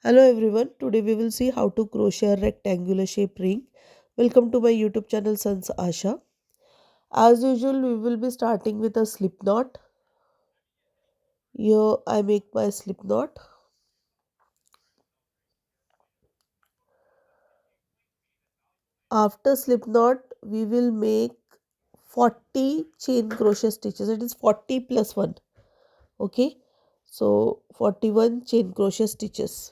Hello everyone, today we will see how to crochet a rectangular shape ring. Welcome to my YouTube channel Sanjs Aasha. As usual, we will be starting with a slip knot. Here I make my slip knot. After slip knot, we will make 40 chain crochet stitches. It is 40 plus 1. Okay, so 41 chain crochet stitches.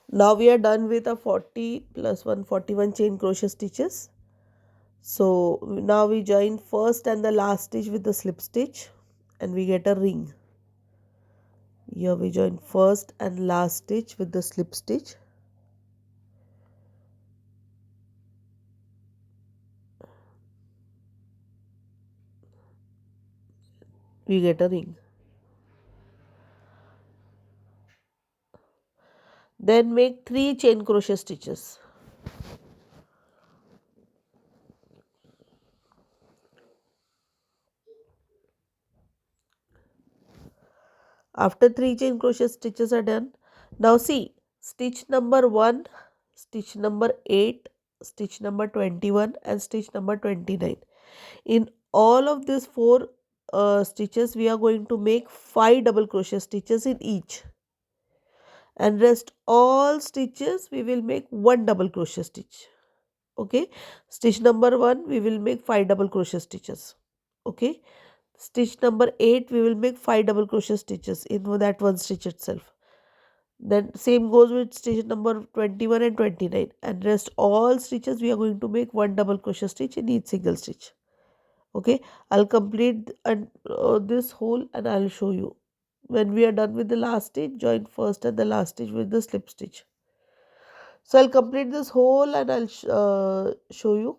Now we are done with a 40 plus 1 41 chain crochet stitches. So now we join first and the last stitch with the slip stitch and we get a ring. Here we join first and last stitch with the slip stitch. We get a ring. Then make 3 chain crochet stitches. After 3 chain crochet stitches are done, now see stitch number 1, stitch number 8, stitch number 21 and stitch number 29. In all of these 4 stitches we are going to make 5 double crochet stitches in each, and rest all stitches we will make 1 double crochet stitch. Okay, stitch number 1 we will make 5 double crochet stitches. Okay, stitch number 8 we will make 5 double crochet stitches in that one stitch itself. Then same goes with stitch number 21 and 29, and rest all stitches we are going to make 1 double crochet stitch in each single stitch. Okay, I'll complete this whole and I'll show you. When we are done with the last stitch, join first and the last stitch with the slip stitch. So I'll complete this whole and I'll show you.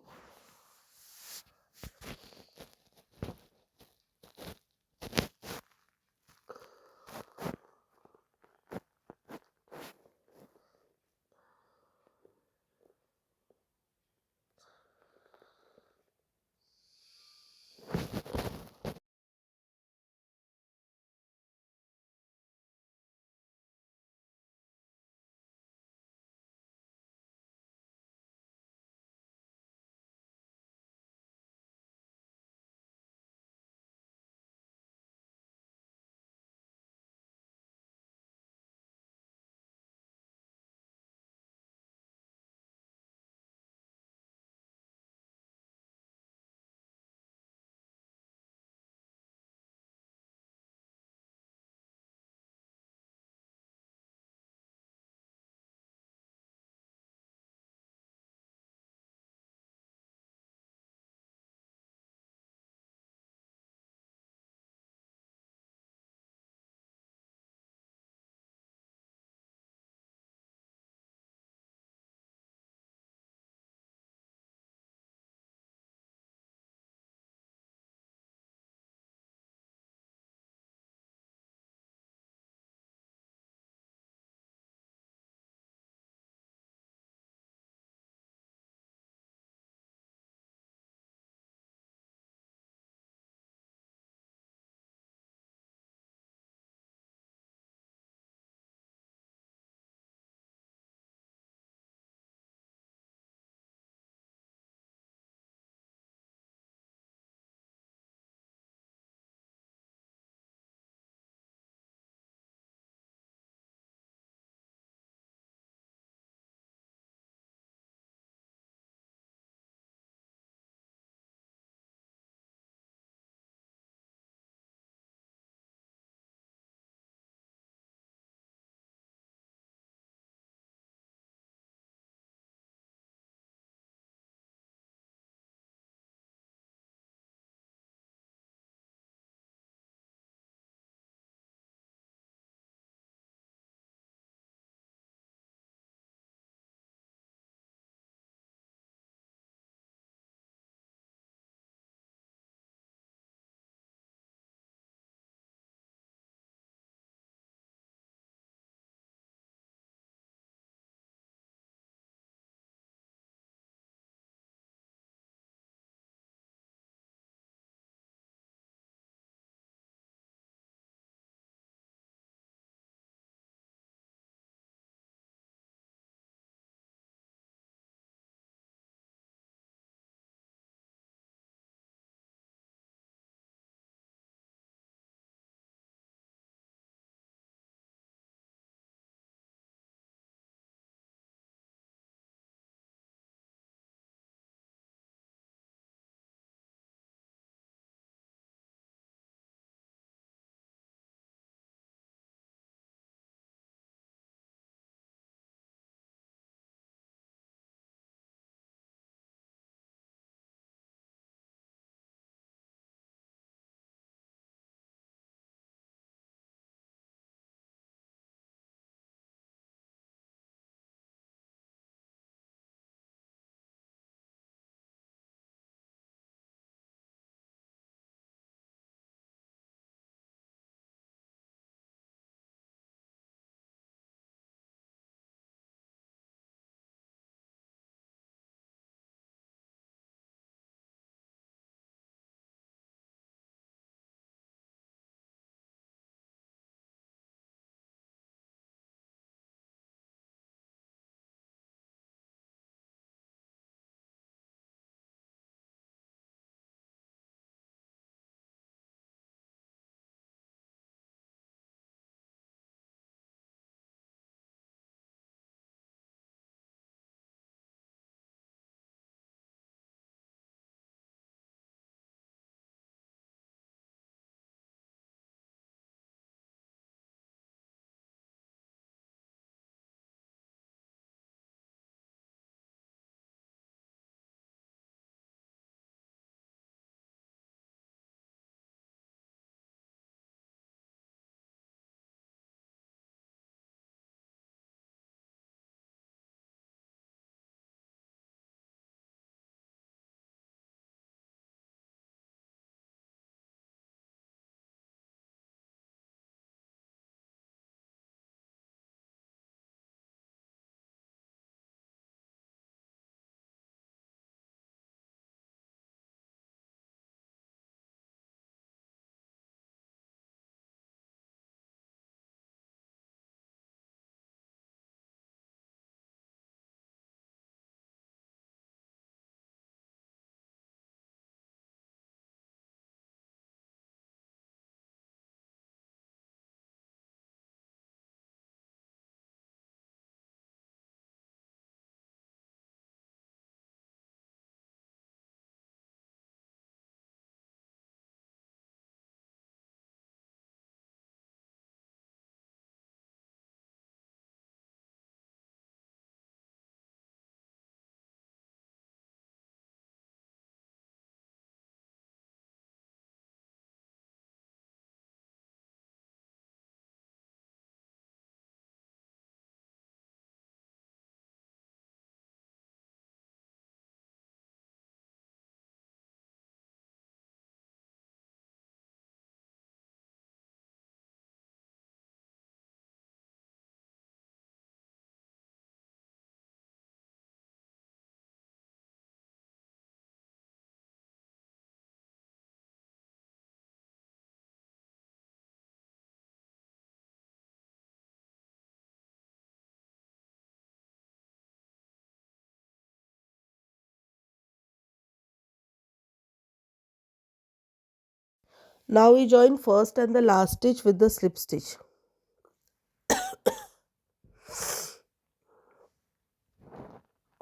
Now we join first and the last stitch with the slip stitch.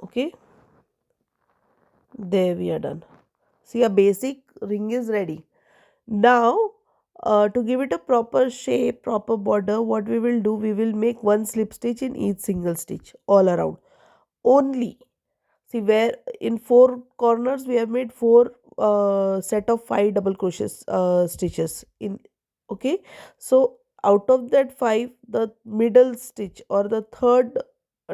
Okay, there we are done. See, a basic ring is ready. Now, to give it a proper shape, proper border, what we will do, we will make one slip stitch in each single stitch all around. Only, see, where in four corners we have made four set of 5 double crochet stitches in. Okay, so out of that 5, the middle stitch or the third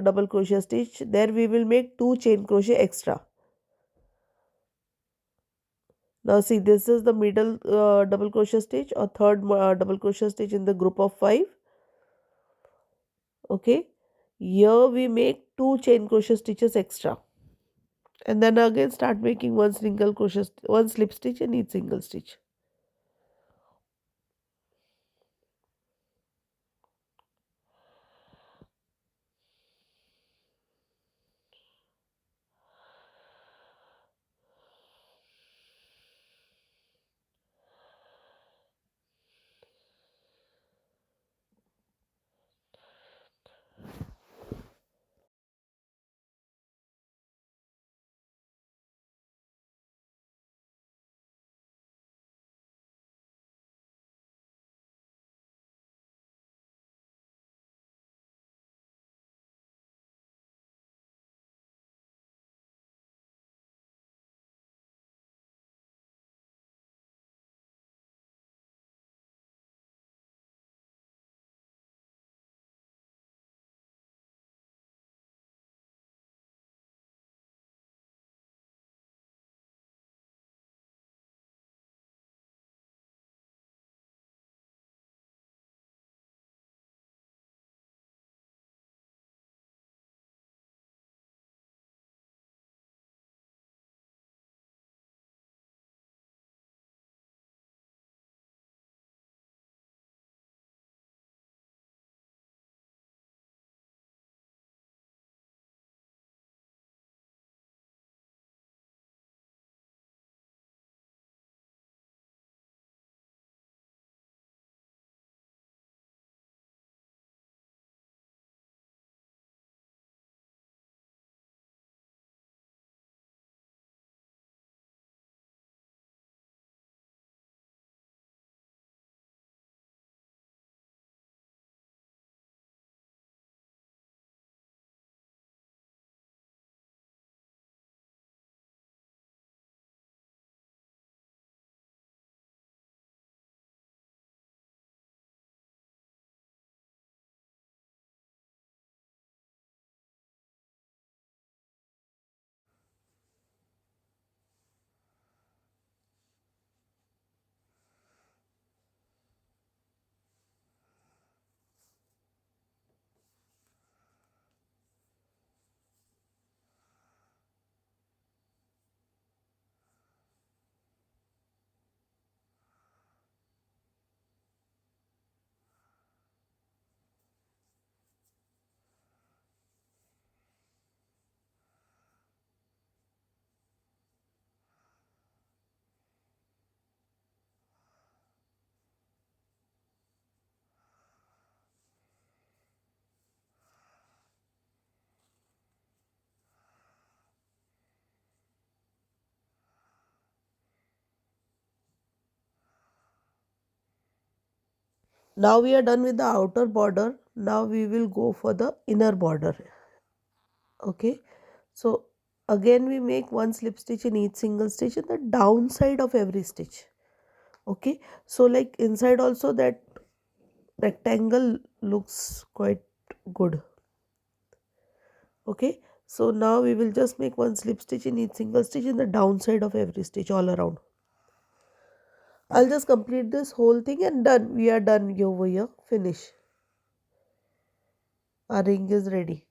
double crochet stitch, there we will make 2 chain crochet extra. Now see, this is the middle double crochet stitch or third double crochet stitch in the group of 5. Okay, here we make 2 chain crochet stitches extra, and then again start making one single crochet, one slip stitch in each single stitch. Now we are done with the outer border. Now we will go for the inner border. Okay, so again we make one slip stitch in each single stitch in the downside of every stitch. Okay, so like inside also that rectangle looks quite good. Okay, so now we will just make one slip stitch in each single stitch in the downside of every stitch all around. I'll just complete this whole thing and done. We are done over here. Finish. Our ring is ready.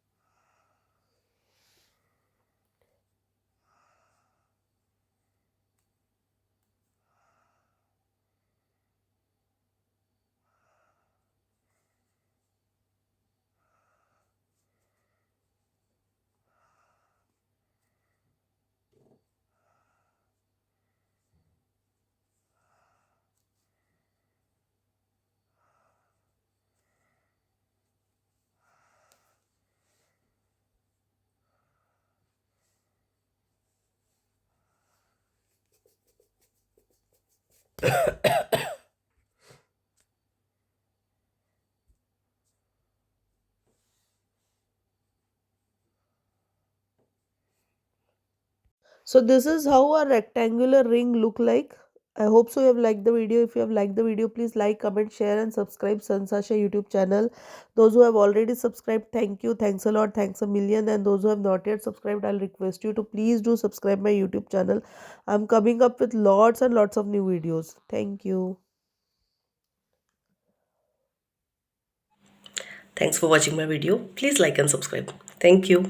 So this is how a rectangular ring look like. I hope so you have liked the video. If you have liked the video, please like, comment, share and subscribe Sanjs Aasha YouTube channel. Those who have already subscribed, thank you. Thanks a lot. Thanks a million. And those who have not yet subscribed, I'll request you to please do subscribe my YouTube channel. I'm coming up with lots and lots of new videos. Thank you. Thanks for watching my video. Please like and subscribe. Thank you.